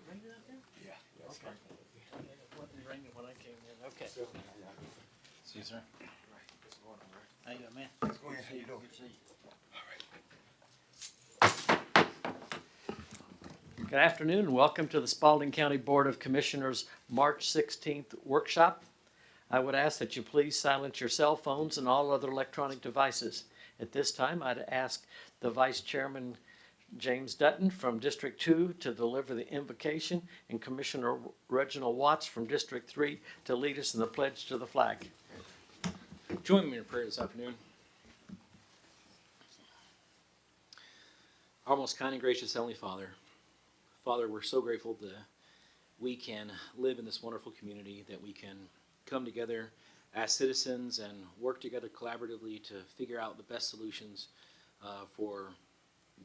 ringing out there? Yeah. Yes, Okay. It wasn't ringing when I came in. Okay. See you, sir. What's going on, right? How you doing, man? What's going on? How you doing? Good to see you. All right. Good afternoon and welcome to the Spalding County Board of Commissioners March 16th workshop. I would ask that you please silence your cell phones and all other electronic devices. At this time, I'd ask the Vice Chairman, James Dutton from District 2 to deliver the invocation and Commissioner Reginald Watts from District 3 to lead us in the pledge to the flag. Join me in prayer this afternoon. Our most kind and gracious Heavenly Father, we're so grateful that we can live in this wonderful community, that we can come together as citizens and work together collaboratively to figure out the best solutions for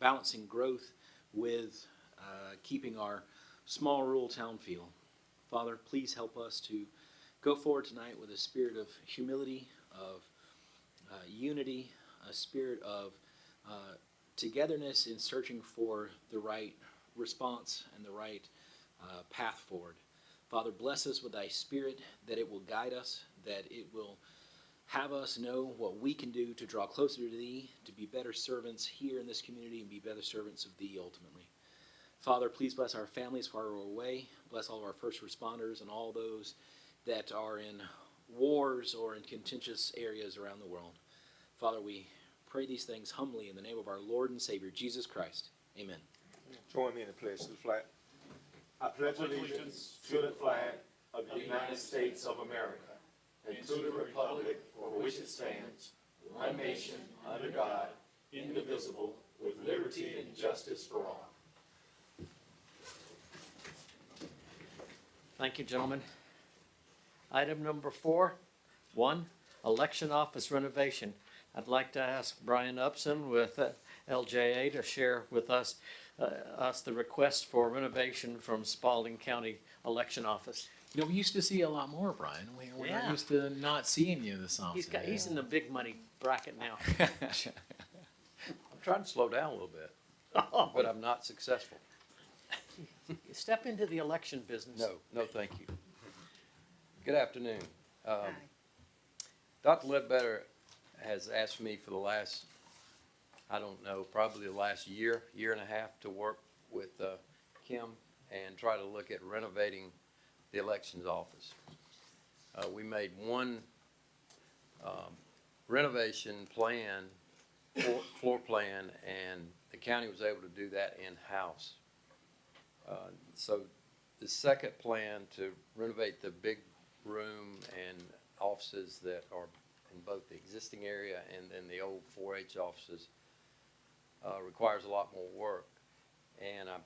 balancing growth with keeping our small rural town feel. Father, please help us to go forward tonight with a spirit of humility, of unity, a spirit of togetherness in searching for the right response and the right path forward. Father, bless us with thy spirit, that it will guide us, that it will have us know what we can do to draw closer to thee, to be better servants here in this community and be better servants of thee ultimately. Father, please bless our families while we're away. Bless all of our first responders and all those that are in wars or in contentious areas around the world. Father, we pray these things humbly in the name of our Lord and Savior, Jesus Christ. Amen. Join me in the pledge to the flag. I pledge allegiance to the flag of the United States of America and to the republic for which it stands, one nation, under God, indivisible, with liberty and justice for all. Thank you, gentlemen. Item number 4, 1, election office renovation. I'd like to ask Brian Upson with LJA to share with us the request for renovation from Spalding County Election Office. You know, we used to see a lot more, Brian. We're not used to not seeing you this often. He's in the big money bracket now. I'm trying to slow down a little bit, but I'm not successful. Step into the election business. No, thank you. Good afternoon. Dr. Ledbetter has asked me for the last, I don't know, probably the last year and a half to work with Kim and try to look at renovating the elections office. We made one renovation plan, floor plan, and the county was able to do that in-house. So the second plan to renovate the big room and offices that are in both the existing area and then the old 4-H offices requires a lot more work. And I'm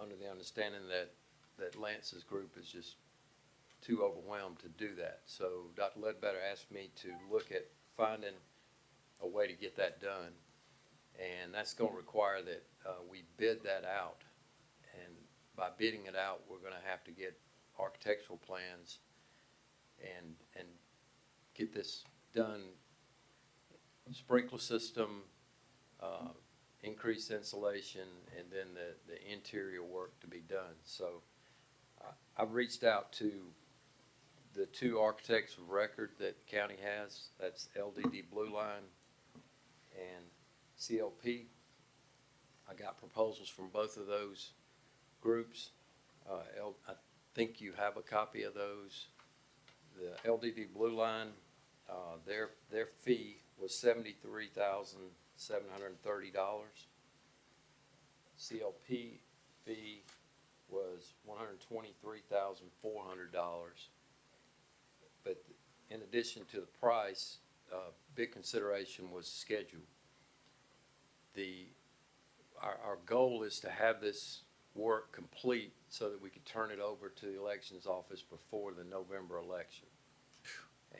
under the understanding that Lance's group is just too overwhelmed to do that. So Dr. Ledbetter asked me to look at finding a way to get that done. And that's going to require that we bid that out. And by bidding it out, we're going to have to get architectural plans and get this done. Sprinkler system, increased insulation, and then the interior work to be done. So I've reached out to the 2 architects of record that the county has. That's LDD Blue Line and CLP. I got proposals from both of those groups. I think you have a copy of those. The LDD Blue Line, their fee was $73,730. CLP fee was $123,400. But in addition to the price, big consideration was schedule. Our goal is to have this work complete so that we could turn it over to the elections office before the November election.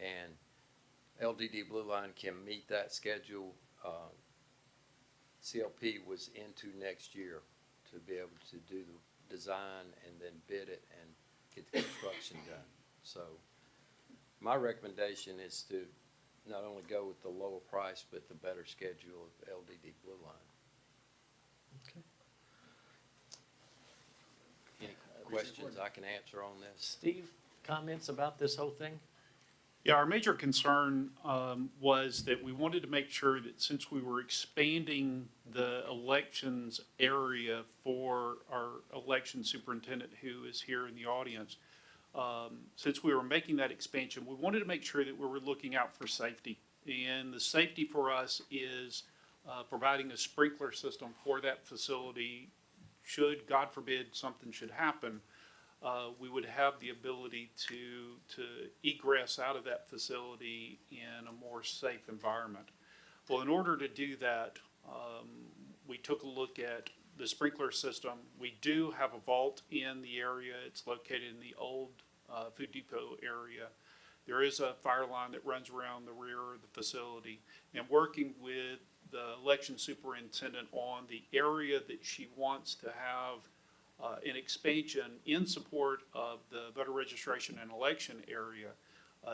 And LDD Blue Line can meet that schedule. CLP was into next year to be able to do the design and then bid it and get the construction done. So my recommendation is to not only go with the lower price, but the better schedule of LDD Blue Line. Okay. questions I can answer on this. Steve, comments about this whole thing? Yeah, our major concern was that we wanted to make sure that since we were expanding the elections area for our election superintendent who is here in the audience, since we were making that expansion, we wanted to make sure that we were looking out for safety. And the safety for us is providing a sprinkler system for that facility. Should, God forbid, something should happen, we would have the ability to egress out of that facility in a more safe environment. Well, in order to do that, we took a look at the sprinkler system. We do have a vault in the area. It's located in the old Food Depot area. There is a fire line that runs around the rear of the facility. And working with the election superintendent on the area that she wants to have an expansion in support of the voter registration and election area,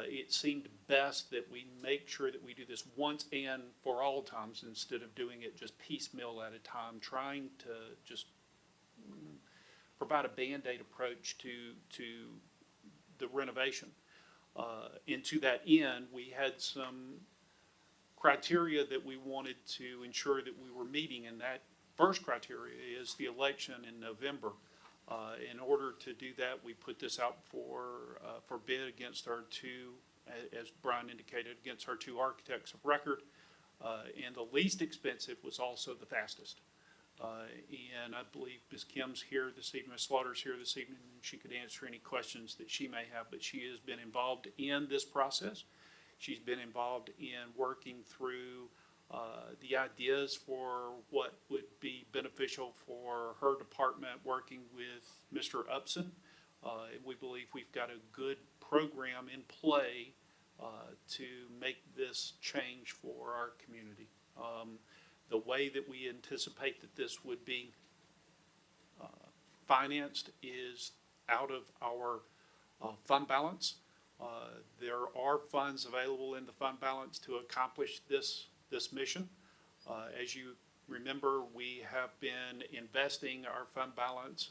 it seemed best that we make sure that we do this once and for all times instead of doing it just piecemeal at a time, trying to just provide a Band-Aid approach to the renovation. And to that end, we had some criteria that we wanted to ensure that we were meeting, and that first criteria is the election in November. In order to do that, we put this out for bid against our two, as Brian indicated, against our two architects of record. And the least expensive was also the fastest. And I believe Ms. Kim's here this evening, Ms. Slaughter's here this evening, and she could answer any questions that she may have, but she has been involved in this process. She's been involved in working through the ideas for what would be beneficial for her department, working with Mr. Upson. We believe we've got a good program in play to make this change for our community. The way that we anticipate that this would be financed is out of our fund balance. There are funds available in the fund balance to accomplish this mission. As you remember, we have been investing our fund balance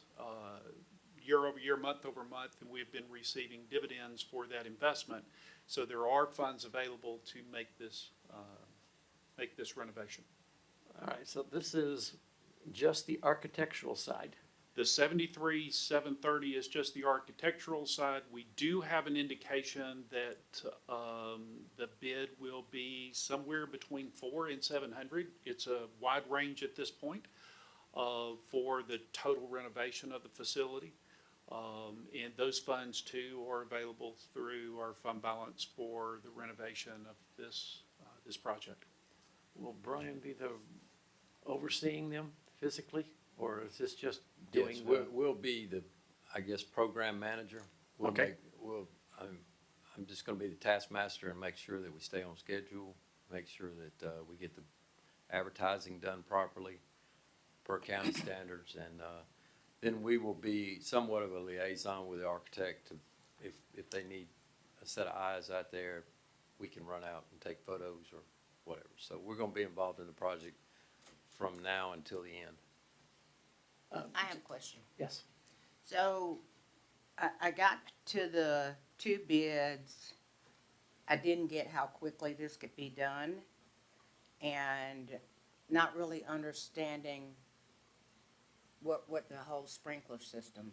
year over year, month over month, and we've been receiving dividends for that investment. So there are funds available to make this renovation. All right, so this is just the architectural side. The 73,730 is just the architectural side. We do have an indication that the bid will be somewhere between 400 and 700. It's a wide range at this point for the total renovation of the facility. And those funds too are available through our fund balance for the renovation of this project. Will Brian be the overseeing them physically, or is this just doing? Yes, we'll be the, I guess, program manager. Okay. I'm just gonna be the taskmaster and make sure that we stay on schedule, make sure that we get the advertising done properly per county standards, and then we will be somewhat of a liaison with the architect to, if they need a set of eyes out there, we can run out and take photos or whatever. So we're gonna be involved in the project from now until the end. I have a question. Yes. So, I got to the two bids. I didn't get how quickly this could be done, and not really understanding what the whole sprinkler system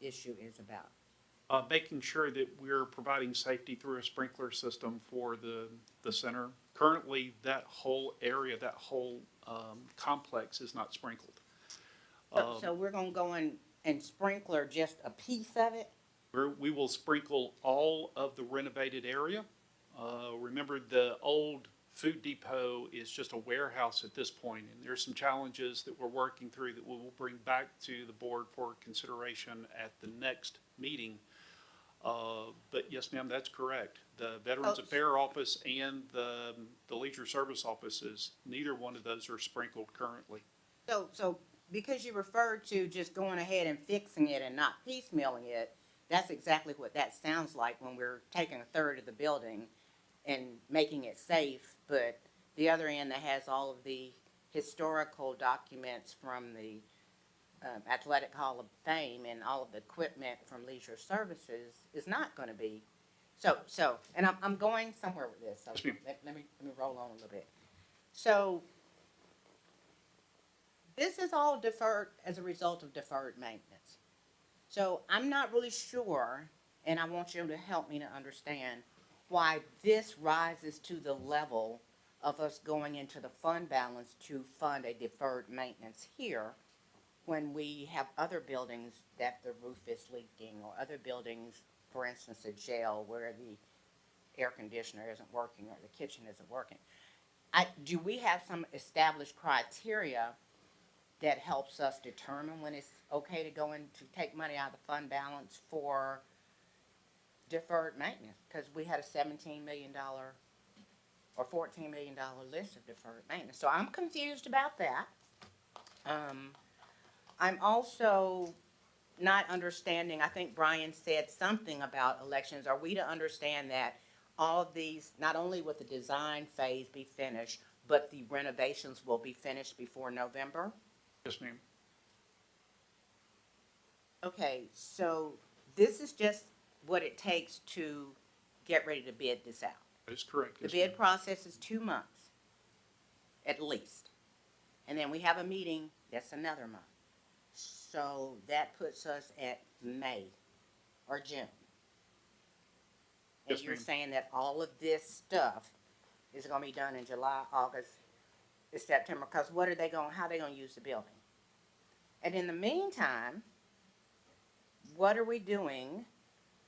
issue is about. Making sure that we're providing safety through a sprinkler system for the center. Currently, that whole area, that whole complex is not sprinkled. So we're gonna go in and sprinkler just a piece of it? We will sprinkle all of the renovated area. Remember, the old Food Depot is just a warehouse at this point, and there's some challenges that we're working through that we will bring back to the board for consideration at the next meeting. But yes, ma'am, that's correct. The Veterans Affairs Office and the Leisure Service Offices, neither one of those are sprinkled currently. So because you referred to just going ahead and fixing it and not piecemealing it, that's exactly what that sounds like when we're taking a third of the building and making it safe, but the other end that has all of the historical documents from the Athletic Hall of Fame and all of the equipment from Leisure Services is not gonna be, so, and I'm going somewhere with this, so Yes, ma'am. let me roll on a little bit. So, this is all deferred as a result of deferred maintenance. So I'm not really sure, and I want you to help me to understand why this rises to the level of us going into the fund balance to fund a deferred maintenance here when we have other buildings that the roof is leaking, or other buildings, for instance, a jail where the air conditioner isn't working or the kitchen isn't working. Do we have some established criteria that helps us determine when it's okay to go in to take money out of the fund balance for deferred maintenance? Because we had a $17 million or $14 million list of deferred maintenance. So I'm confused about that. I'm also not understanding, I think Brian said something about elections. Are we to understand that all of these, not only will the design phase be finished, but the renovations will be finished before November? Yes, ma'am. Okay, so this is just what it takes to get ready to bid this out. That is correct. The Yes, ma'am. bid process is 2 months, at least. And then we have a meeting, that's another month. So that puts us at May or June. And Yes, you're ma'am. saying that all of this stuff is gonna be done in July, August, September, because how are they gonna use the building? And in the meantime, what are we doing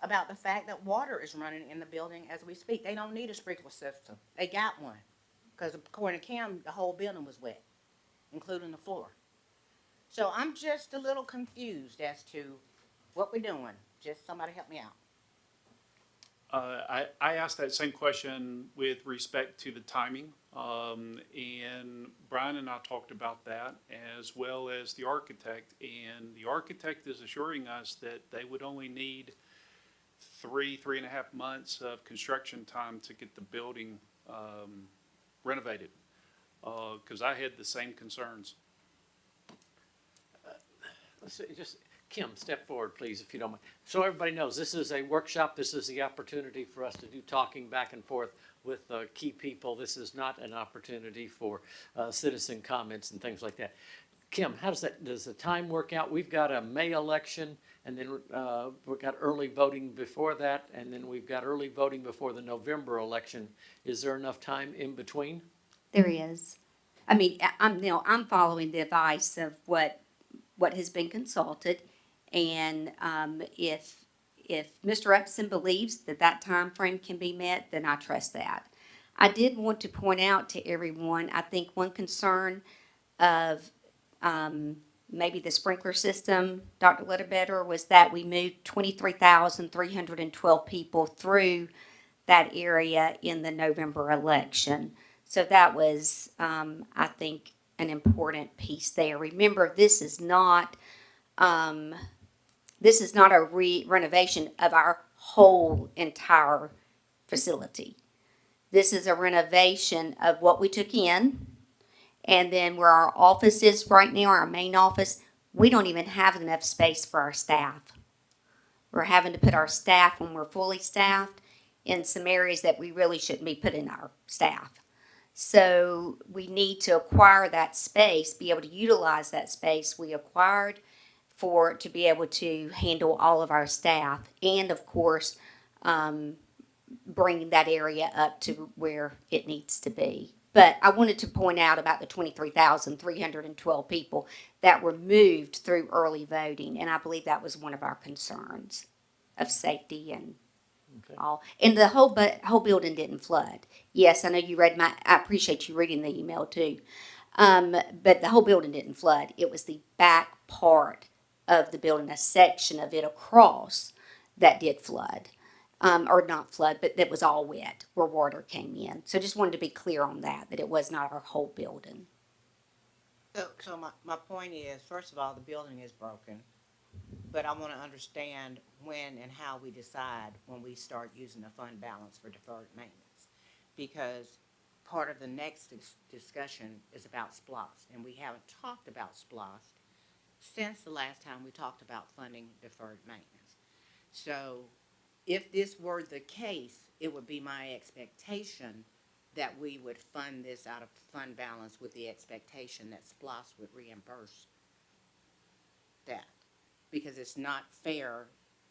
about the fact that water is running in the building as we speak? They don't need a sprinkler system. They got one. Because according to Kim, the whole building was wet, including the floor. So I'm just a little confused as to what we're doing. Just somebody help me out. I asked that same question with respect to the timing, and Brian and I talked about that, as well as the architect. And the architect is assuring us that they would only need 3.5 months of construction time to get the building renovated, because I had the same concerns. Let's see, just, Kim, step forward, please, if you don't mind. So everybody knows, this is a workshop. This is the opportunity for us to do talking back and forth with key people. This is not an opportunity for citizen comments and things like that. Kim, does the time work out? We've got a May election, and then we've got early voting before that, and then we've got early voting before the November election. Is there enough time in between? There is. I mean, I'm following the advice of what has been consulted, and if Mr. Upson believes that time frame can be met, then I trust that. I did want to point out to everyone, I think one concern of maybe the sprinkler system, Dr. Litterbetter, was that we moved 23,312 people through that area in the November election. So that was, I think, an important piece there. Remember, this is not a renovation of our whole entire facility. This is a renovation of what we took in, and then where our office is right now, our main office, we don't even have enough space for our staff. We're having to put our staff, when we're fully staffed, in some areas that we really shouldn't be putting our staff. So we need to acquire that space, be able to utilize that space we acquired to be able to handle all of our staff, and of course, bringing that area up to where it needs to be. But I wanted to point out about the 23,312 people that were moved through early voting, and I believe that was one of our concerns of safety and all. And the whole building didn't flood. Yes, I know you read I appreciate you reading the email too. But the whole building didn't flood. It was the back part of the building, a section of it across, that did flood. Or not flood, but that was all wet where water came in. So just wanted to be clear on that it was not our whole building. So my point is, first of all, the building is broken. But I want to understand when and how we decide when we start using the fund balance for deferred maintenance. Because part of the next discussion is about SPLOST, and we haven't talked about SPLOST. since the last time we talked about funding deferred maintenance. So if this were the case, it would be my expectation that we would fund this out of fund balance with the expectation that SPOS would reimburse that. Because it's not fair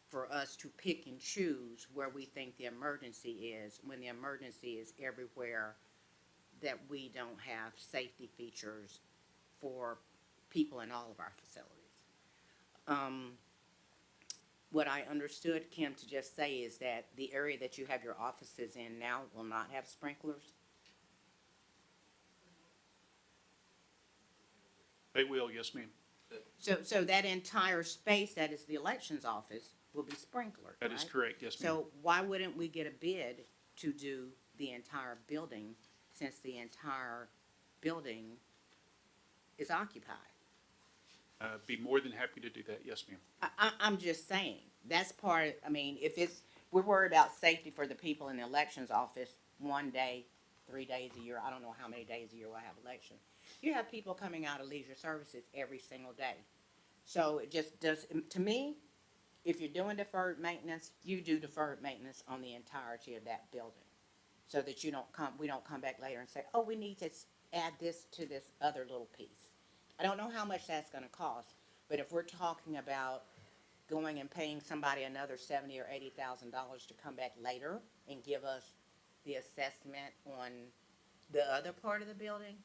for us to pick and choose where we think the emergency is, when the emergency is everywhere that we don't have safety features for people in all of our facilities. What I understood Kim to just say is that the area that you have your offices in now will not have sprinklers. They will, yes, ma'am. So that entire space that is the elections office will be sprinklered, That is right? correct, yes, ma'am. So why wouldn't we get a bid to do the entire building, since the entire building is occupied? Be more than happy to do that, yes, ma'am. I'm just saying, that's part, I mean, if it's, we're worried about safety for the people in the elections office one day, 3 days a year, I don't know how many days a year we'll have election. You have people coming out of leisure services every single day. So it just does, to me, if you're doing deferred maintenance, you do deferred maintenance on the entirety of that building. So that we don't come back later and say, oh, we need to add this to this other little piece. I don't know how much that's gonna cost, but if we're talking about going and paying somebody another $70,000 or $80,000 to come back later and give us the assessment on the other part of the building,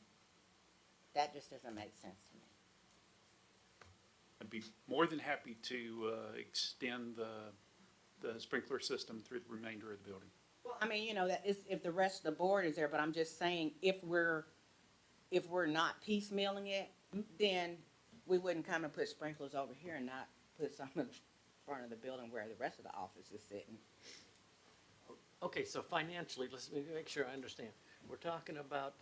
that just doesn't make sense to me. I'd be more than happy to extend the sprinkler system through the remainder of the building. Well, I mean, that is, if the rest of the board is there, but I'm just saying, if we're not piecemealing it, then we wouldn't come and put sprinklers over here and not put some in the front of the building where the rest of the office is sitting. Okay, so financially, let's make sure I understand. We're talking about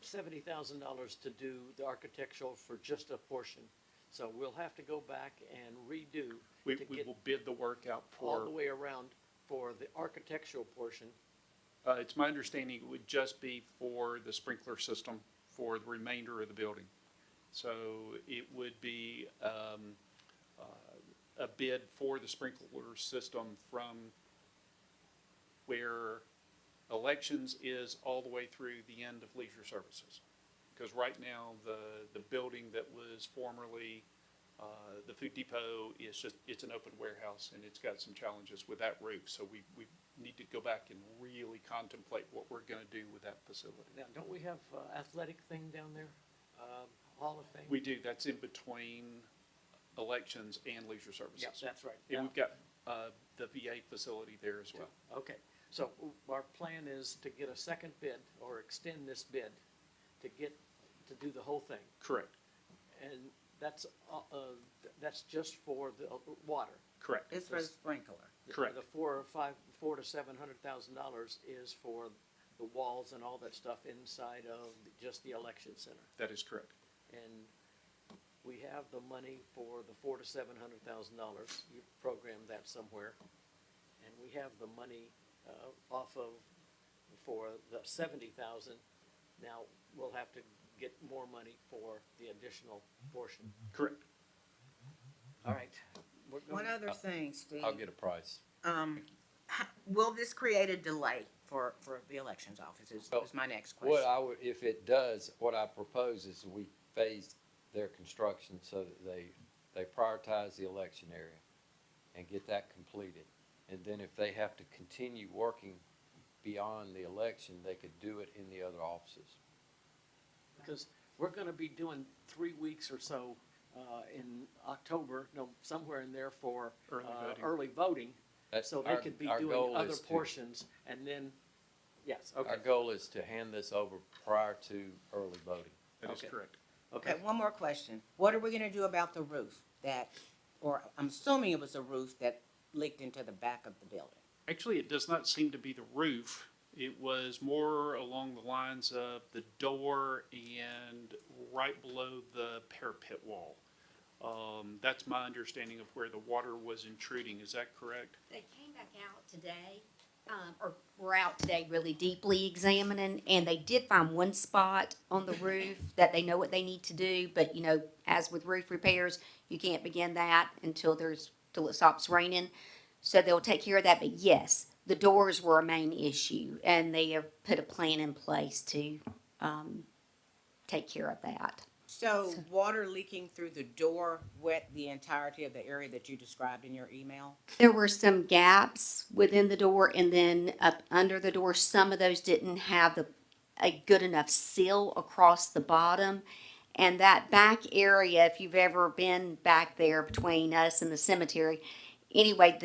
$70,000 to do the architectural for just a portion. So we'll have to go back and redo We to get will bid the work out all the for, way around for the architectural portion. it's my understanding it would just be for the sprinkler system for the remainder of the building. So it would be a bid for the sprinkler system from where elections is all the way through the end of leisure services. Because right now, the building that was formerly the food depot is it's an open warehouse, and it's got some challenges with that roof. So we need to go back and really contemplate what we're gonna do with that facility. Now, don't we have athletic thing down there? Hall of Fame? We do, that's in between elections and leisure services. Yeah, that's right. And we've got the VA facility there as well. Okay, so our plan is to get a second bid or extend this bid to do the whole thing. Correct, And that's just for the water. correct. It's for the sprinkler. Correct. The $400,000 to $700,000 is for the walls and all that stuff inside of just the election center. That is correct. And we have the money for the $400,000 to $700,000. You programmed that somewhere. And we have the money for the $70,000. Now, we'll have to get more money for the additional portion. Correct. All right. We're One going, other thing, Steve. I'll get a price. Will this create a delay for the elections office is my next question. What I would, if it does, what I propose is we phase their construction so that they prioritize the election area and get that completed. And then if they have to continue working beyond the election, they could do it in the other offices. because we're gonna be doing 3 weeks or so in October, no, somewhere in there for Early voting. early voting. That's So they our- could be our doing goal other is to- portions and then, yes, Our okay, goal is to hand this over prior to early voting. That is Okay. correct. Okay, okay. one more question. What are we gonna do about the roof or I'm assuming it was a roof that leaked into the back of the building? Actually, it does not seem to be the roof. It was more along the lines of the door and right below the parapet wall. That's my understanding of where the water was intruding. Is that correct? They came back out today or were out today really deeply examining, and they did find one spot on the roof that they know what they need to do, but you know, as with roof repairs, you can't begin that till it stops raining. So they'll take care of that, but yes, the doors were a main issue, and they have put a plan in place to, take care of that. So water leaking through the door wet the entirety of the area that you described in your email? There were some gaps within the door, and then up under the door, some of those didn't have a good enough seal across the bottom. And that back area, if you've ever been back there between us and the cemetery, anyway,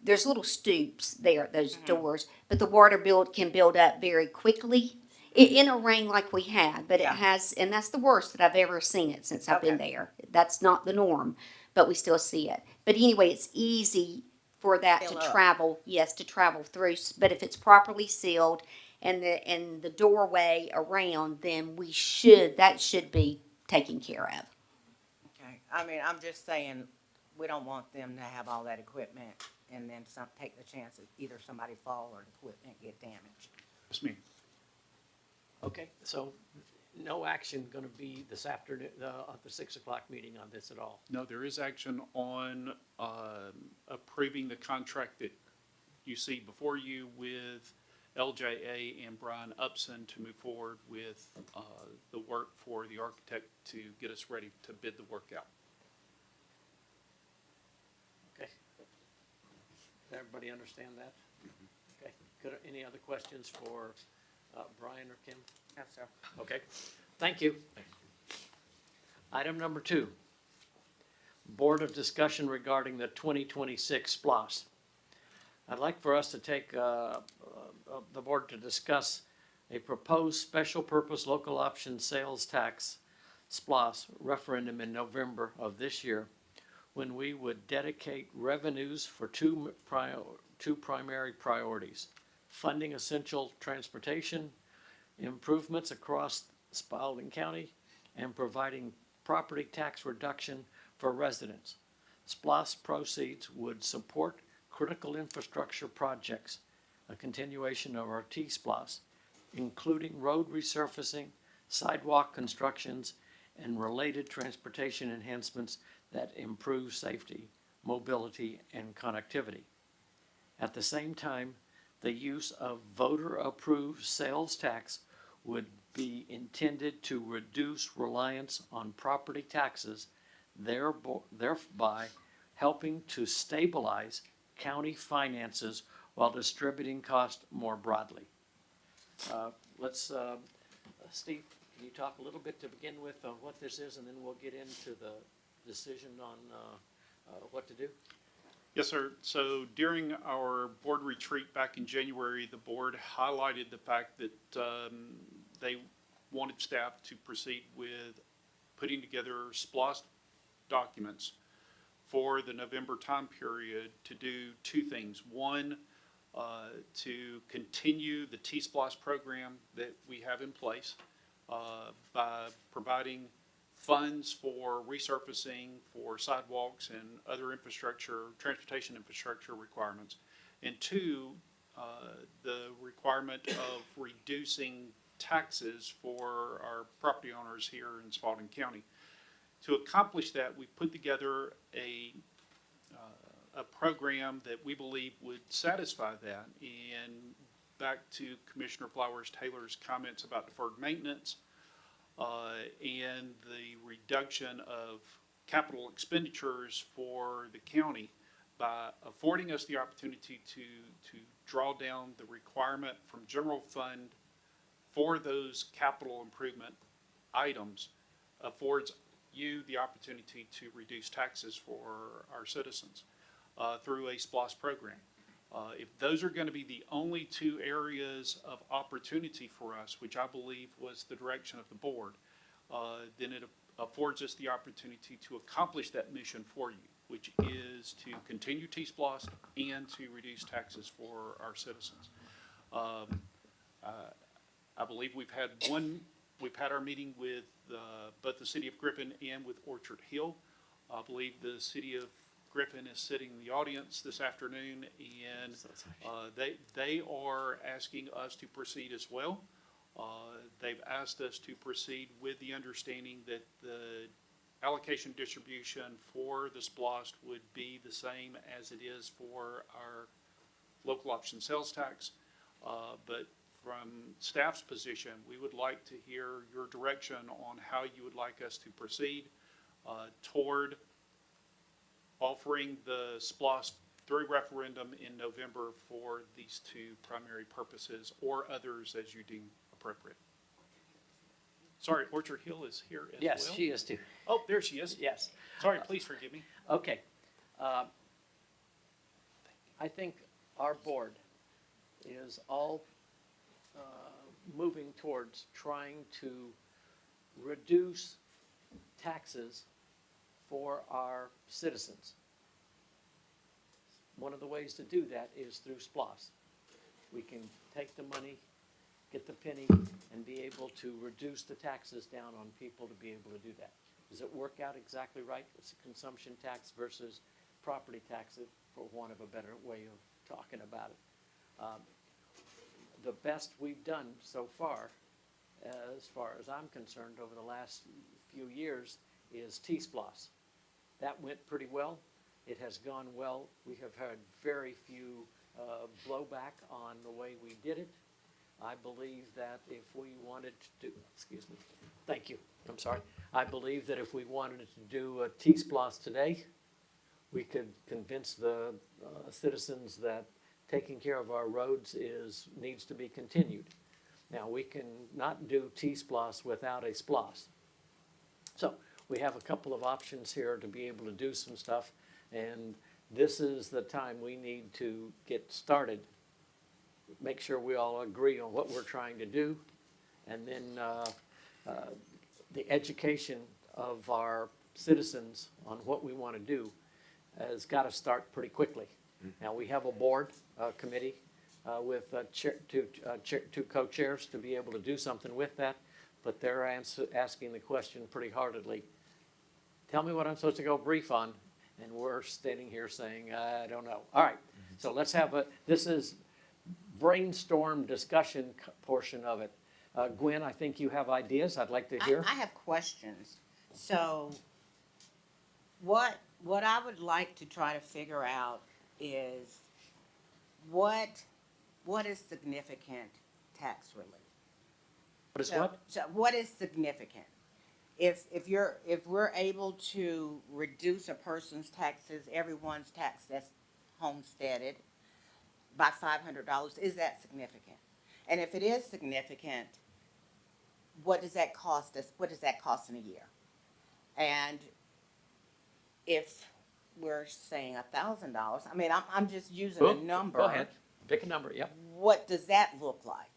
there's little stoops there at those doors, but the water can build up very quickly in a rain like we had. But Yeah. it has, and that's the worst that I've ever seen it since I've been Okay. there. That's not the norm, but we still see it. But anyway, it's easy for that Fill to up. travel, yes, to travel through. But if it's properly sealed and the doorway around, then that should be taken care of. Okay, I mean, I'm just saying, we don't want them to have all that equipment and then take the chance of either somebody fall or the equipment get damaged. Yes, ma'am. Okay, so no action gonna be this afternoon, at the 6 o'clock meeting on this at all? No, there is action on approving the contract that you see before you with LJA and Brian Upson to move forward with the work for the architect to get us ready to bid the work out. Okay. Does everybody understand that? Okay, any other questions for Brian or Kim? Yes, sir. Okay, thank you. Item number 2, Board of Discussion regarding the 2026 SPLOST. I'd like for us to take, the board to discuss a proposed special purpose local option sales tax SPLOST referendum in November of this year, when we would dedicate revenues for two primary priorities: funding essential transportation improvements across Spalding County and providing property tax reduction for residents. SPLOST proceeds would support critical infrastructure projects, a continuation of our T-SPLOST, including road resurfacing, sidewalk constructions, and related transportation enhancements that improve safety, mobility, and connectivity. At the same time, the use of voter-approved sales tax would be intended to reduce reliance on property taxes, thereby helping to stabilize county finances while distributing costs more broadly. Steve, can you talk a little bit to begin with on what this is, and then we'll get into the decision on what to do? Yes, sir. So during our board retreat back in January, the board highlighted the fact that they wanted staff to proceed with putting together SPLOST documents for the November time period to do two things. One, to continue the T-SPLOST program that we have in place by providing funds for resurfacing, for sidewalks and other infrastructure, transportation infrastructure requirements. And two, the requirement of reducing taxes for our property owners here in Spalding County. To accomplish that, we put together a program that we believe would satisfy that. And back to Commissioner Flowers-Taylor's comments about deferred maintenance, and the reduction of capital expenditures for the county by affording us the opportunity to draw down the requirement from general fund for those capital improvement items, affords you the opportunity to reduce taxes for our citizens through a SPLOST program. If those are going to be the only two areas of opportunity for us, which I believe was the direction of the board, then it affords us the opportunity to accomplish that mission for you, which is to continue T-SPLOST and to reduce taxes for our citizens. I believe we've had our meeting with both the city of Griffin and with Orchard Hill. I believe the city of Griffin is sitting in the audience this afternoon, and they are asking us to proceed as well. They've asked us to proceed with the understanding that the allocation distribution for the SPLOST would be the same as it is for our local option sales tax. But from staff's position, we would like to hear your direction on how you would like us to proceed toward offering the SPLOST through referendum in November for these two primary purposes, or others as you deem appropriate. Sorry, Orchard Hill is here as well. Yes, she is too. Oh, there she is. Yes. Sorry, please forgive me. Okay. I think our board is all moving towards trying to reduce taxes for our citizens. One of the ways to do that is through SPLOST. We can take the money, get the penny, and be able to reduce the taxes down on people to be able to do that. Does it work out exactly right? It's a consumption tax versus property tax, for want of a better way of talking about it. The best we've done so far as I'm concerned, over the last few years, is T-SPLOST. That went pretty well. It has gone well. We have had very few blowback on the way we did it. I believe that if we wanted to do, excuse me, thank you, I'm sorry. I believe that if we wanted to do a T-SPLOST today, we could convince the citizens that taking care of our roads needs to be continued. Now, we can not do T-SPLOST without a SPLOST. So we have a couple of options here to be able to do some stuff, and this is the time we need to get started. Make sure we all agree on what we're trying to do, and then the education of our citizens on what we want to do has got to start pretty quickly. Now, we have a board committee with two co-chairs to be able to do something with that, but they're asking the question pretty heartedly. Tell me what I'm supposed to go brief on, and we're standing here saying, I don't know. All right, so let's have this is brainstorm discussion portion of it. Gwen, I think you have ideas I'd like to hear. I have questions. So what I would like to try to figure out is what is significant tax relief? What is what? So what is significant? If we're able to reduce a person's taxes, everyone's tax that's homesteaded, by $500, is that significant? And if it is significant, what does that cost us? What does that cost in a year? And if we're saying $1,000, I mean, I'm just using a number. Go ahead, pick a number, yep. What does that look like?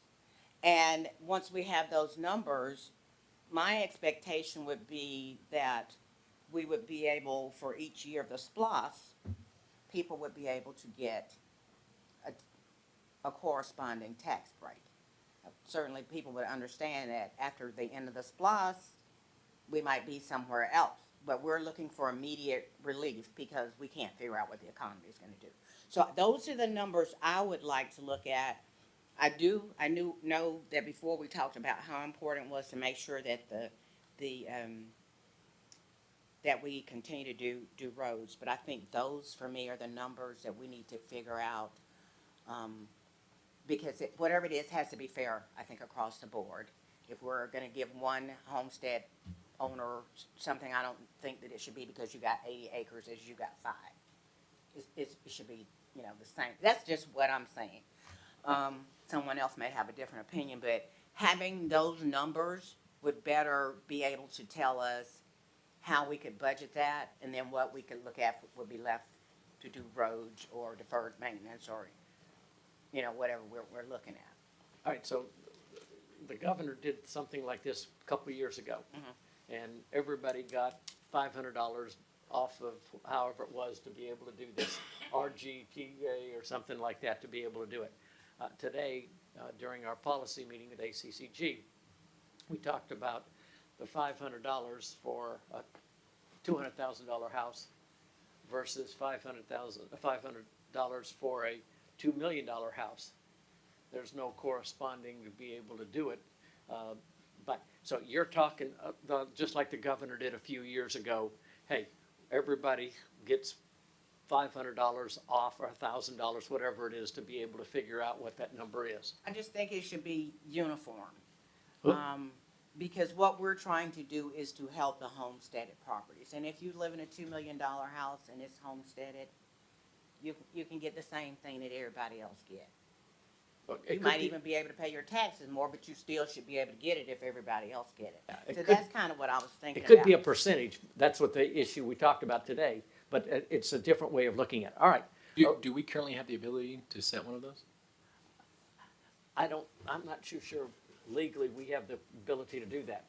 And once we have those numbers, my expectation would be that we would be able, for each year of the SPLOST, people would be able to get a corresponding tax break. Certainly people would understand that after the end of the SPLOST, we might be somewhere else. But we're looking for immediate relief because we can't figure out what the economy is going to do. So those are the numbers I would like to look at. I know that before we talked about how important it was to make sure that that we continue to do roads. But I think those for me are the numbers that we need to figure out. Because whatever it is has to be fair, I think, across the board. If we're going to give one homestead owner something, I don't think that it should be because you got 80 acres as you got 5. It should be, the same. That's just what I'm saying. Someone else may have a different opinion, but having those numbers would better be able to tell us how we could budget that, and then what we could look at would be left to do roads or deferred maintenance or whatever we're looking at. All right, so the governor did something like this a couple of years ago, and everybody got $500 off of however it was to be able to do this, RGTA or something like that, to be able to do it. Today, during our policy meeting at ACCG, we talked about the $500 for a $200,000 house versus $500 for a $2 million house. There's no corresponding to be able to do it. But, so you're talking, just like the governor did a few years ago, hey, everybody gets $500 off or $1,000, whatever it is, to be able to figure out what that number is. I just think it should be uniform. Well- Because what we're trying to do is to help the homesteaded properties. And if you live in a $2 million house and it's homesteaded, you can get the same thing that everybody else gets. Look, You might even be able to pay your taxes more, but you still should be able to get it if everybody else get it. it So could- that's kind of what I was thinking It about. could be a percentage. That's what the issue we talked about today, but it's a different way of looking at it. All right. Do we currently have the ability to set one of those? I'm not too sure legally we have the ability to do that.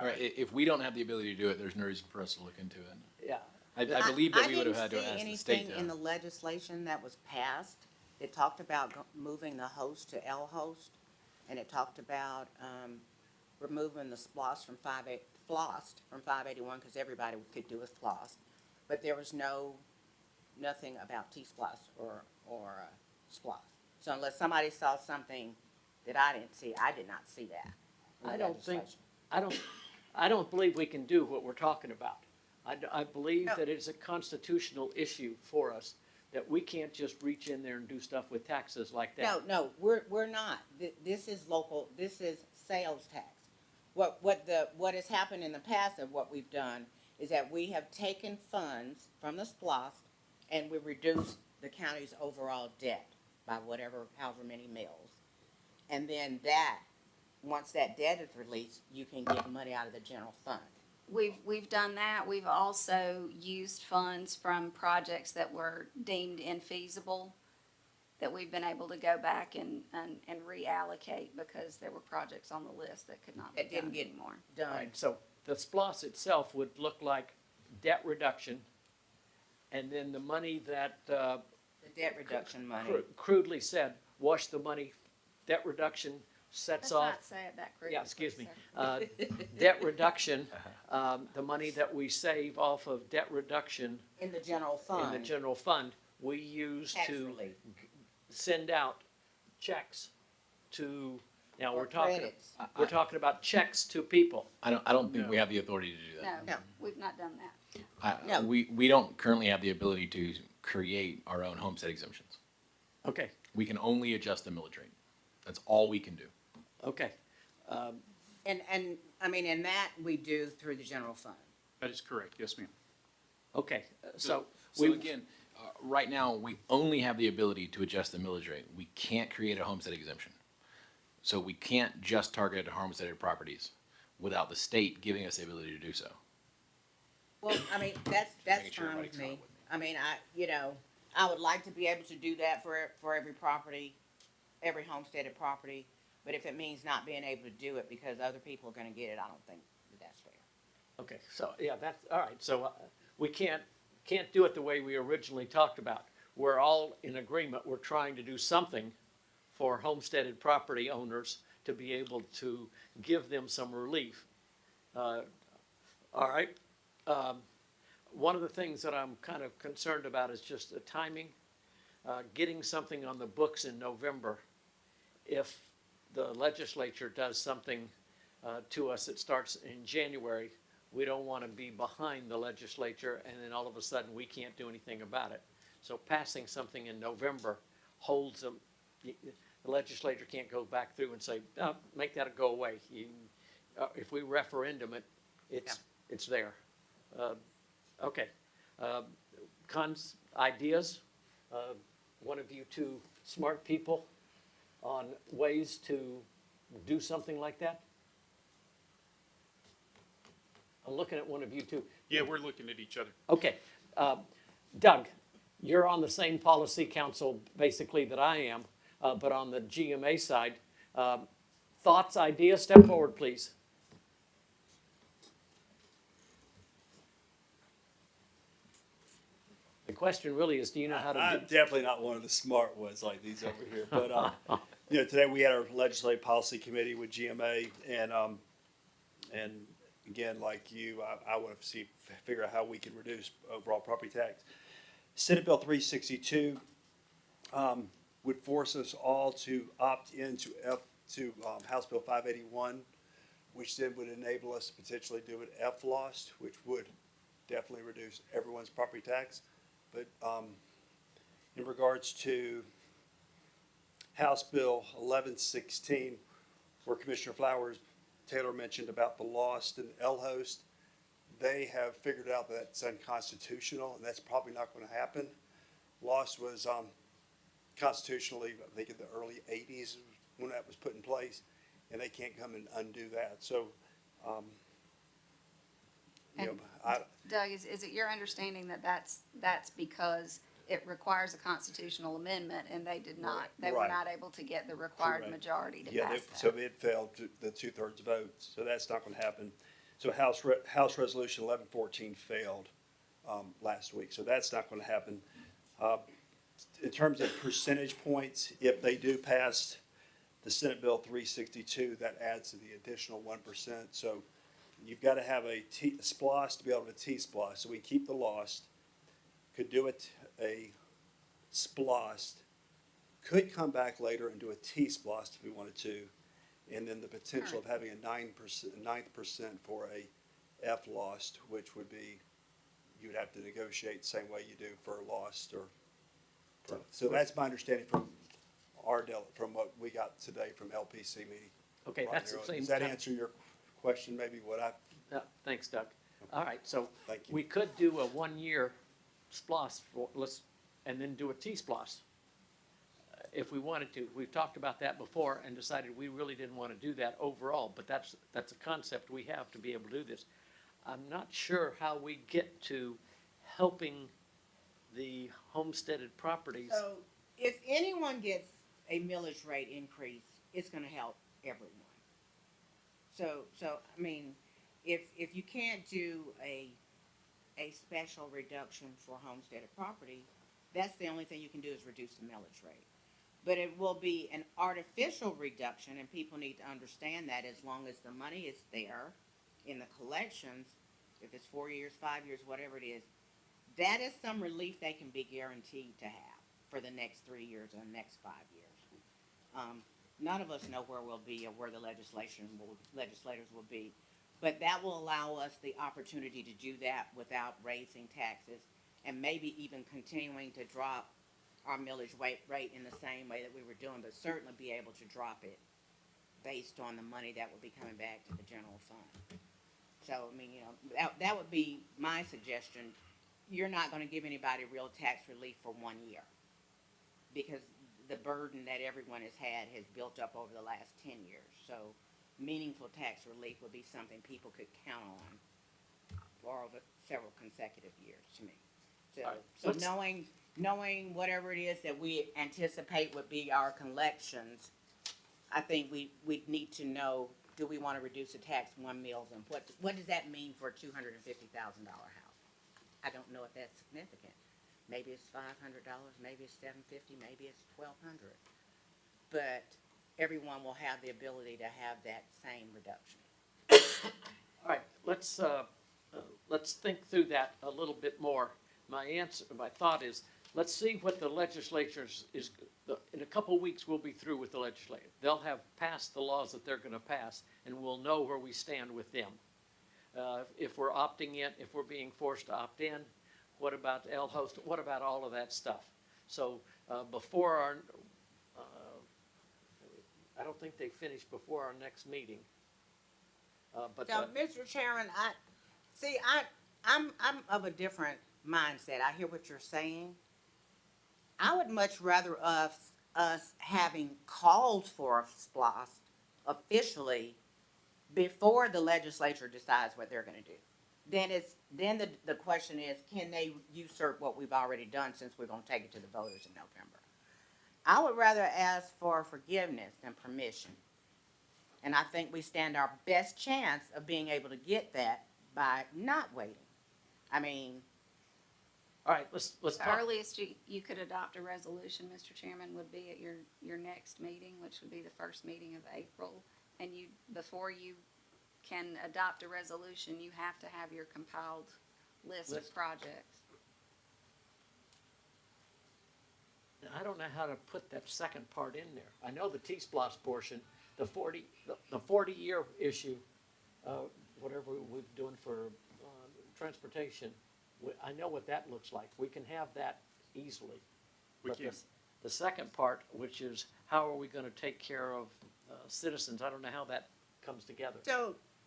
All right, if we don't have the ability to do it, there's no reason for us to look into it. Yeah. I believe that we would have had to I ask the didn't see state anything in the to. legislation that was passed. It talked about moving the host to L-host, and it talked about, removing the floss from 581, because everybody could do a floss. But there was nothing about T-splosh or splosh. So unless somebody saw something that I didn't see, I did not see that in the I don't think, legislation. I don't believe we can do what we're talking about. I believe No. that it's a constitutional issue for us, that we can't just reach in there and do stuff with taxes like that. No, we're not. This is local, this is sales tax. What has happened in the past of what we've done is that we have taken funds from the SPLOST and we reduced the county's overall debt by however many mills. And then once that debt is released, you can get money out of the general fund. We've done that. We've also used funds from projects that were deemed infeasible, that we've been able to go back and reallocate because there were projects on the list that could not be That didn't done get anymore. All Done. right, so the SPLOS itself would look like debt reduction, and then the money that, The debt reduction money. crudely said, wash the money, debt reduction sets Let's off. not say it that crudely. Yeah, excuse me. sir. Debt reduction, the money that we save off of debt reduction In the general in the fund. general fund, we use Tax to relief. send out checks to, now Or we're talking, credits. we're talking about checks to people. I don't think we have the authority to do that. No, No. we've not done that. No. We don't currently have the ability to create our own homestead exemptions. Okay, We can only adjust the millage rate. That's all we can do. okay. And, I mean, and that we do through the general fund. That is correct, yes, ma'am. Okay, so So we, again, right now, we only have the ability to adjust the millage rate. We can't create a homestead exemption. So we can't just target homesteaded properties without the state giving us the ability to do so. Well, I mean, that's Making sure fine everybody's with me. caught with me. I mean, I would like to be able to do that for every property, every homesteaded property. But if it means not being able to do it because other people are gonna get it, I don't think that's fair. okay, so, yeah, that's, all right, so we can't do it the way we originally talked about. We're all in agreement, we're trying to do something for homesteaded property owners to be able to give them some relief. All right, one of the things that I'm kind of concerned about is just the timing. Getting something on the books in November. If the legislature does something to us that starts in January, we don't want to be behind the legislature and then all of a sudden we can't do anything about it. So passing something in November holds them, the legislature can't go back through and say, oh, make that go away. If we referendum it, it's there. Okay. Ideas? One of you two smart people on ways to do something like that? I'm looking at one of you two. Yeah, we're looking at each other. Okay. Doug, you're on the same policy council basically that I am, but on the GMA side. Thoughts, ideas? Step forward, please. The question really is, do you know how to I'm do? definitely not one of the smart ones like these over here, but today we had our legislative policy committee with GMA, and again, like you, I want to figure out how we can reduce overall property tax. Senate Bill 362 would force us all to opt into House Bill 581, which then would enable us to potentially do an FLOST, which would definitely reduce everyone's property tax. But in regards to House Bill 1116, where Commissioner Taylor mentioned about the lost and L-host, they have figured out that it's unconstitutional, and that's probably not going to happen. Lost was constitutionally, I think, in the early 80s when that was put in place, and they can't come and undo that. So, you know, Doug, is it your understanding that that's because it requires a constitutional amendment and they did not, they were Right. not able to get the required Correct. majority to yeah, pass that? so it failed the 2/3 vote, so that's not going to happen. So House Resolution 1114 failed last week, so that's not going to happen. In terms of percentage points, if they do pass the Senate Bill 362, that adds to the additional 1%. So you've got to have a SPLOST to be able to T-SPLOST. So we keep the lost, could do a SPLOST, could come back later and do a T-SPLOST if we wanted to, and then the potential of having a 9% for a FLOST, which would be, you would have to negotiate the same way you do for a lost or. So that's my understanding from from what we got today from LPC meeting. Okay, that's the same. Does that answer your question, maybe what I, Thanks, Doug. All right, so Thank you. we could do a 1-year SPLOST and then do a T-SPLOST if we wanted to. We've talked about that before and decided we really didn't want to do that overall, but that's a concept we have to be able to do this. I'm not sure how we get to helping the homesteaded properties. So if anyone gets a millage rate increase, it's gonna help everyone. So, I mean, if you can't do a special reduction for homesteaded property, that's the only thing you can do is reduce the millage rate. But it will be an artificial reduction, and people need to understand that as long as the money is there in the collections, if it's 4 years, 5 years, whatever it is, that is some relief they can be guaranteed to have for the next 3 years or the next 5 years. None of us know where we'll be or where the legislators will be, but that will allow us the opportunity to do that without raising taxes and maybe even continuing to drop our millage rate in the same way that we were doing, but certainly be able to drop it based on the money that will be coming back to the general fund. So, I mean, you know, that would be my suggestion. You're not gonna give anybody real tax relief for 1 year because the burden that everyone has had has built up over the last 10 years. So meaningful tax relief would be something people could count on for over several consecutive years to me. So, All right, so let's- knowing whatever it is that we anticipate would be our collections, I think we need to know, do we wanna reduce the tax on meals, and what does that mean for a $250,000 house? I don't know if that's significant. Maybe it's $500, maybe it's $750, maybe it's $1,200. But everyone will have the ability to have that same reduction. All right, let's think through that a little bit more. My thought is, let's see what the legislature in a couple of weeks, we'll be through with the legislature. They'll have passed the laws that they're gonna pass, and we'll know where we stand with them. If we're opting in, if we're being forced to opt in, what about L-host, what about all of that stuff? So, before our, I don't think they finished before our next meeting. But, So, Mr. Chairman, I'm of a different mindset. I hear what you're saying. I would much rather us having called for a SPLOST officially before the legislature decides what they're gonna do. Then the question is, can they usurp what we've already done since we're gonna take it to the voters in November? I would rather ask for forgiveness than permission. And I think we stand our best chance of being able to get that by not waiting. I mean, all right, let's The talk. earliest you could adopt a resolution, Mr. Chairman, would be at your next meeting, which would be the first meeting of April. And before you can adopt a resolution, you have to have your compiled list of List. projects. I don't know how to put that second part in there. I know the T-Splosh portion, the 40-year issue, whatever we're doing for transportation, I know what that looks like. We can have that easily. We But can. the second part, which is how are we gonna take care of citizens, I don't know how that comes together.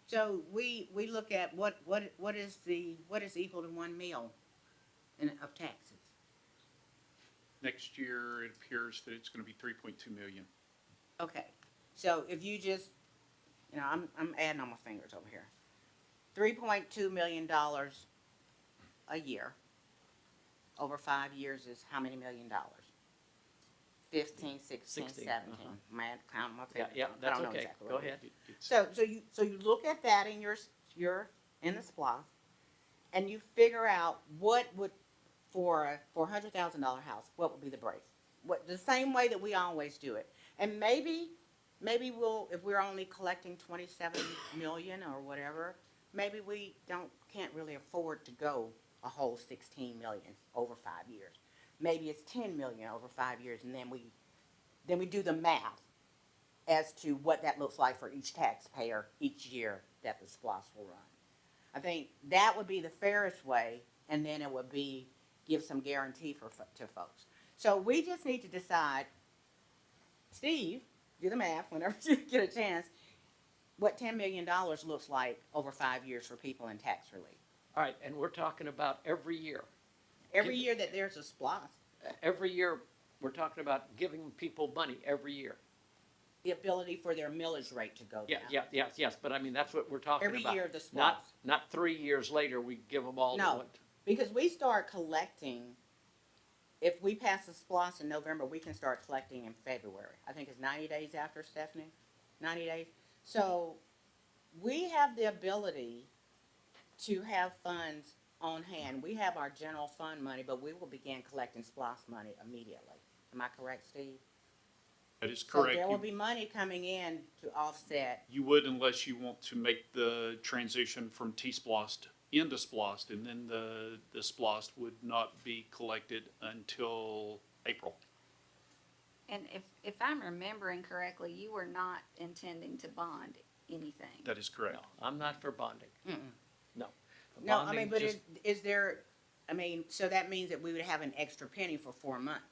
So we look at what is equal to 1 meal of taxes. Next year, it appears that it's gonna be 3.2 million. Okay, so if you just, I'm adding on my fingers over here. $3.2 million a year over 5 years is how many million dollars? 15, 16, 16, 17. Man, count my Yeah, fingers. yeah, I that's don't know okay, exactly go what it is. ahead. So you look at that in your in the SPLOST, and you figure out what would, for a $100,000 house, what would be the brace? The same way that we always do it. And maybe we'll, if we're only collecting 27 million or whatever, maybe we can't really afford to go a whole 16 million over 5 years. Maybe it's 10 million over 5 years, and then we do the math as to what that looks like for each taxpayer each year that the SPLOST will run. I think that would be the fairest way, and then it would give some guarantee to folks. So we just need to decide, Steve, do the math whenever you get a chance, what $10 million looks like over 5 years for people in tax relief. All right, and we're talking about every year. Every year that there's a SPLOST, Every year, we're talking about giving people money every year. the ability for their millage rate to go down. Yes, but I mean, that's what we're talking about. Every year the Not, SPLOST. not 3 years later, we give them all. No. Because we start collecting, if we pass the SPLOST in November, we can start collecting in February. I think it's 90 days after, Stephanie? 90 days? So we have the ability to have funds on hand. We have our general fund money, but we will begin collecting SPLOST money immediately. Am I correct, Steve? That is So correct. there will be money coming in to offset. You would unless you want to make the transition from T-Splost into SPLOST, and then the SPLOST would not be collected until April. And if I'm remembering correctly, you were not intending to bond anything. That is correct. No, I'm not for bonding. Mm-mm. No. No, I Bonding mean, but just- is there, so that means that we would have an extra penny for 4 months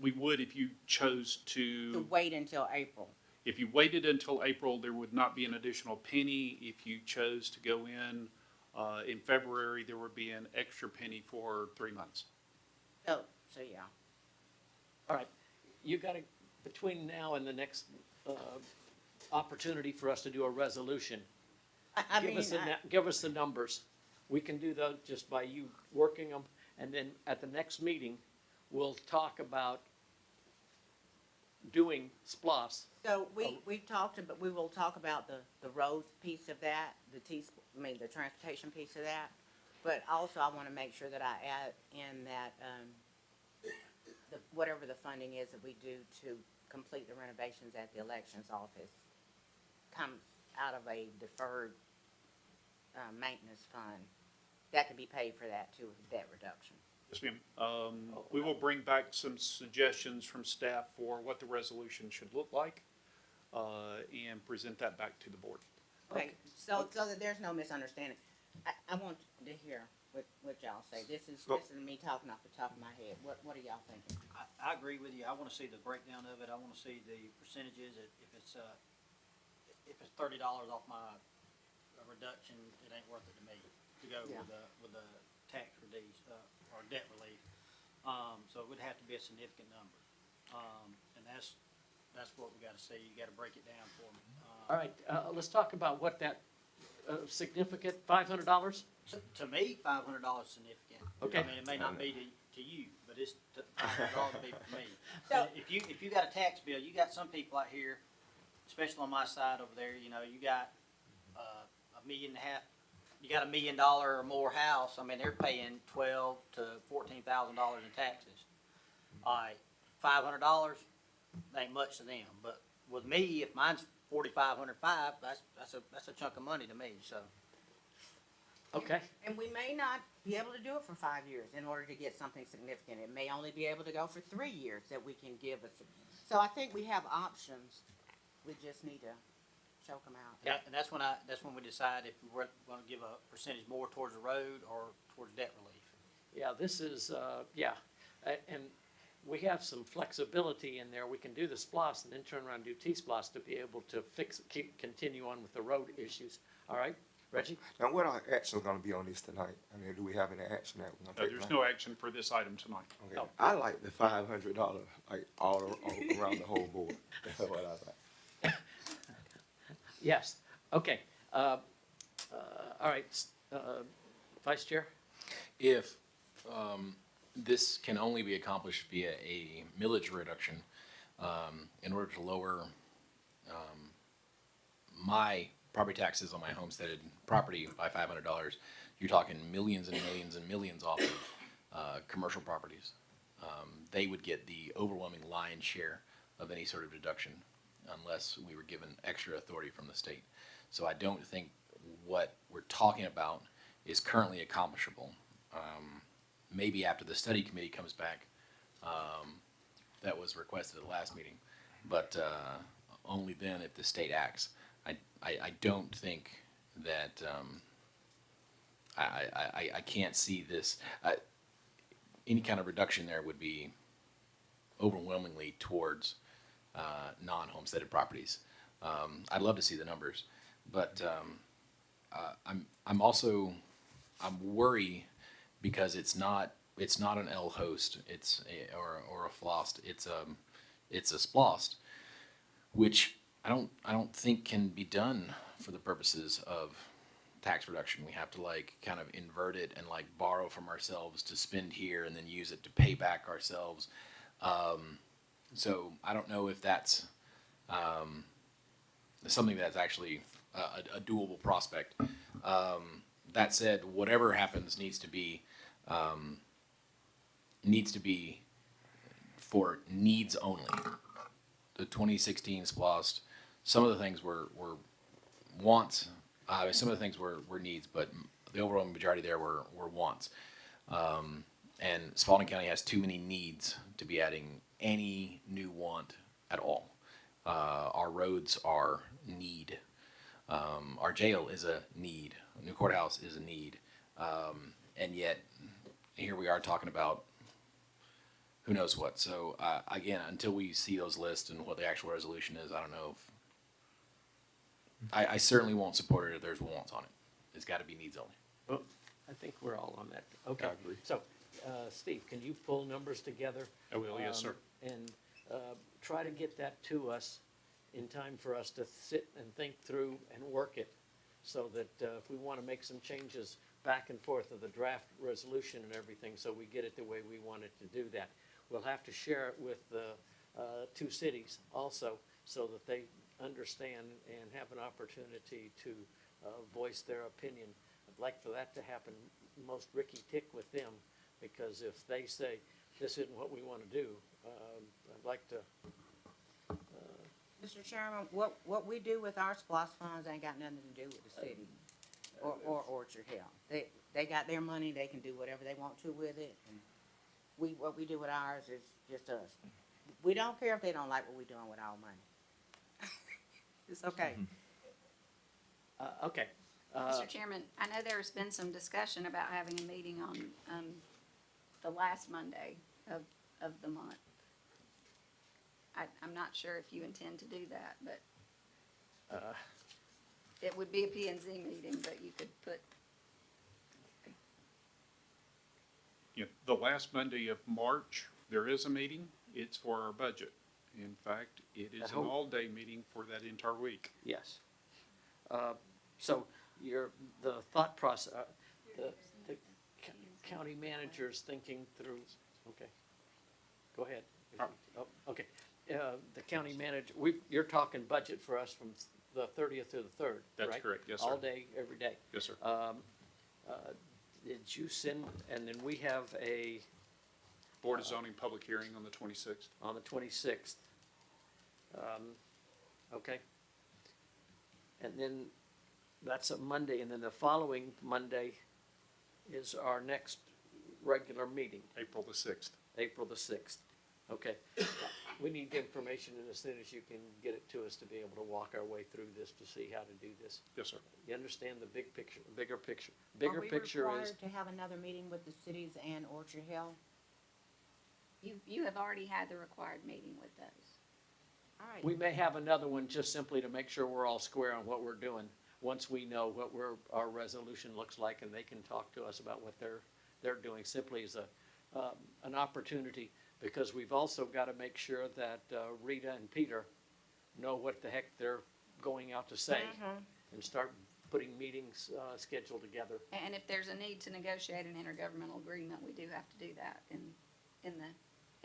We would if you chose to to, wait until April. if you waited until April, there would not be an additional penny. If you chose to go in February, there would be an extra penny for 3 months. So yeah. All right, you gotta, between now and the next opportunity for us to do a resolution, I give mean, us give us the numbers. We can do those just by you working them, and then at the next meeting, we'll talk about doing SPLOST. so we've talked about, we will talk about the road piece of that, the transportation piece of that. But also I wanna make sure that I add in that, whatever the funding is that we do to complete the renovations at the elections office comes out of a deferred, maintenance fund. That could be paid for that too, with debt reduction. Yes, ma'am. We will bring back some suggestions from staff for what the resolution should look like, and present that back to the board. Okay, so that there's no misunderstanding, I want to hear what y'all say. This is me talking off the top of my head. What are y'all thinking? I agree with you. I wanna see the breakdown of it. I wanna see the percentages. If it's $30 off my reduction, it ain't worth it to me to go Yeah. with the tax relief, or debt relief. So it would have to be a significant number. And that's what we gotta see. You gotta break it down for me. All right, let's talk about what that significant $500. To me, $500 is significant. Okay. I mean, it may not be to you, but it's $500 to be for me. So- If you got a tax bill, you got some people out here, especially on my side over there, you know, you got $1.5 million, you got $1 million or more house. I mean, they're paying $12,000 to $14,000 in taxes. All right, $500 ain't much to them, but with me, if mine's $4,505, that's a chunk of money to me, so. Okay, And we may not be able to do it for 5 years in order to get something significant. It may only be able to go for 3 years that we can give us. So I think we have options. We just need to choke them out. And that's when we decide if we're gonna give a percentage more towards the road or towards debt relief. yeah, this is, and we have some flexibility in there. We can do the SPOS and then turn around and do T-SPOS to be able to continue on with the road issues. All right, Reggie? Now, what are actions gonna be on this tonight? I mean, do we have any action that we're gonna take? There's tonight? no action for this item tonight. Okay. I like the $500, like all around the whole board. That's what I like. Yes, okay. All right, Vice Chair? If this can only be accomplished via a millage reduction, in order to lower my property taxes on my homesteaded property by $500, you're talking millions and millions and millions off of commercial properties. They would get the overwhelming lion's share of any sort of deduction unless we were given extra authority from the state. So I don't think what we're talking about is currently accomplishable. Maybe after the study committee comes back, that was requested at the last meeting, but only then if the state acts. I don't think that, I can't see this, any kind of reduction there would be overwhelmingly towards non-homesteaded properties. I'd love to see the numbers, but I'm worried because it's not an L host, or a flost, it's a splost, which I don't think can be done for the purposes of tax reduction. We have to like kind of invert it and like borrow from ourselves to spend here and then use it to pay back ourselves. So I don't know if that's something that's actually a doable prospect. That said, whatever happens needs to be for needs only. The 2016 SPLOST, some of the things were wants, some of the things were needs, but the overwhelming majority there were wants. And Spalding County has too many needs to be adding any new want at all. Our roads are need. Our jail is a need. A new courthouse is a need. And yet, here we are talking about who knows what. So, again, until we see those lists and what the actual resolution is, I don't know if, I certainly won't support it if there's wants on it. It's gotta be needs only. Well, I think we're all on that. Okay. I agree. So, Steve, can you pull numbers together? I will, yes, sir. And try to get that to us in time for us to sit and think through and work it, so that if we want to make some changes back and forth of the draft resolution and everything, so we get it the way we want it to do that. We'll have to share it with the two cities also, so that they understand and have an opportunity to voice their opinion. I'd like for that to happen most Ricky tick with them, because if they say, this isn't what we want to do, I'd like to. Mr. Chairman, what we do with our SPLOST funds ain't got nothing to do with the city or Orchard Hill. They got their money, they can do whatever they want to with it, and what we do with ours is just us. We don't care if they don't like what we're doing with our money. It's okay. Okay. Mr. Chairman, I know there's been some discussion about having a meeting on, the last Monday of the month. I'm not sure if you intend to do that, but it would be a P and Z meeting, but you could put, Yeah, the last Monday of March, there is a meeting. It's for our budget. In fact, it is an all-day meeting for that entire week. Yes. So the thought process, the county manager's thinking through, okay. Go ahead. Oh, okay. The county manager, you're talking budget for us from the 30th to the 3rd, right? That's correct, yes, sir. All day, every day. Yes, sir. Did you send, and then we have a, Board of Zoning public hearing on the 26th. on the 26th. Okay. And then that's a Monday, and then the following Monday is our next regular meeting, April the 6th. April the 6th. Okay. We need information, and as soon as you can get it to us to be able to walk our way through this to see how to do this. Yes, sir. You understand the big picture, bigger picture? Are Bigger we picture is, required to have another meeting with the cities and Orchard Hill? You have already had the required meeting with those. All right. we may have another one just simply to make sure we're all square on what we're doing, once we know what our resolution looks like, and they can talk to us about what they're doing, simply as an opportunity, because we've also got to make sure that Rita and Peter know what the heck they're going out to say, and start putting meetings scheduled together. And if there's a need to negotiate an intergovernmental agreement, we do have to do that in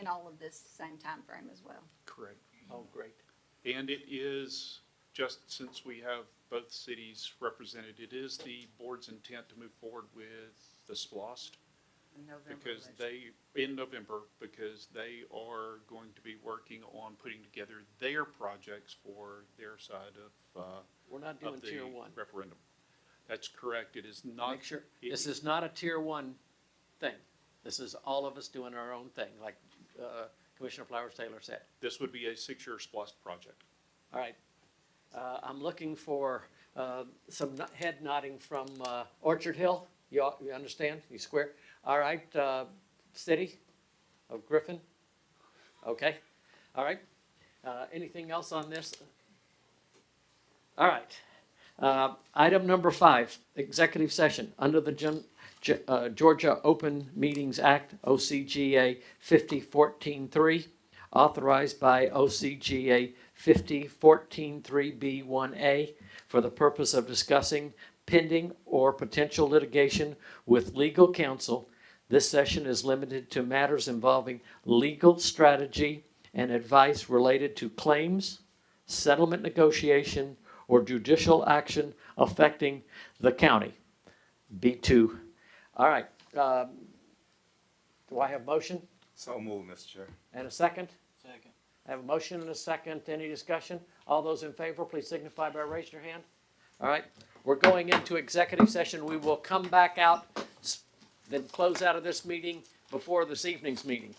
all of this same time frame as well. Correct. Oh, great. And it is, just since we have both cities represented, it is the board's intent to move forward with the SPLOST. In November, Because in November, because they are going to be working on putting together their projects for their side We're not of doing the tier one. referendum. That's correct. It is not. Make sure, this is not a tier one thing. This is all of us doing our own thing, like Commissioner Flowers Taylor said. This would be a 6-year SPLOST project. All right. I'm looking for some head nodding from Orchard Hill. You understand? You square? All right, City of Griffin? Okay. All right. Anything else on this? All right. Item number 5, executive session. Under the Georgia Open Meetings Act, OCGA 5014-3, authorized by OCGA 5014-3B1A, for the purpose of discussing pending or potential litigation with legal counsel. This session is limited to matters involving legal strategy and advice related to claims, settlement negotiation, or judicial action affecting the county. B2. All right. Do I have motion So moved, Mr. Chair. and a second? Second. I have a motion and a second. Any discussion? All those in favor, please signify by raising your hand. All right. We're going into executive session. We will come back out, then close out of this meeting before this evening's meeting.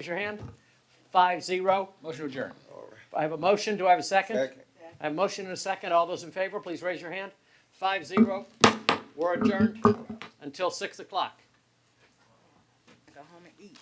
Raise your hand. 5-0. Motion to adjourn. I have a motion. Do I have a second? Second. I have a motion and a second. All those in favor, please raise your hand. 5-0. We're adjourned until 6 o'clock. Go home and eat.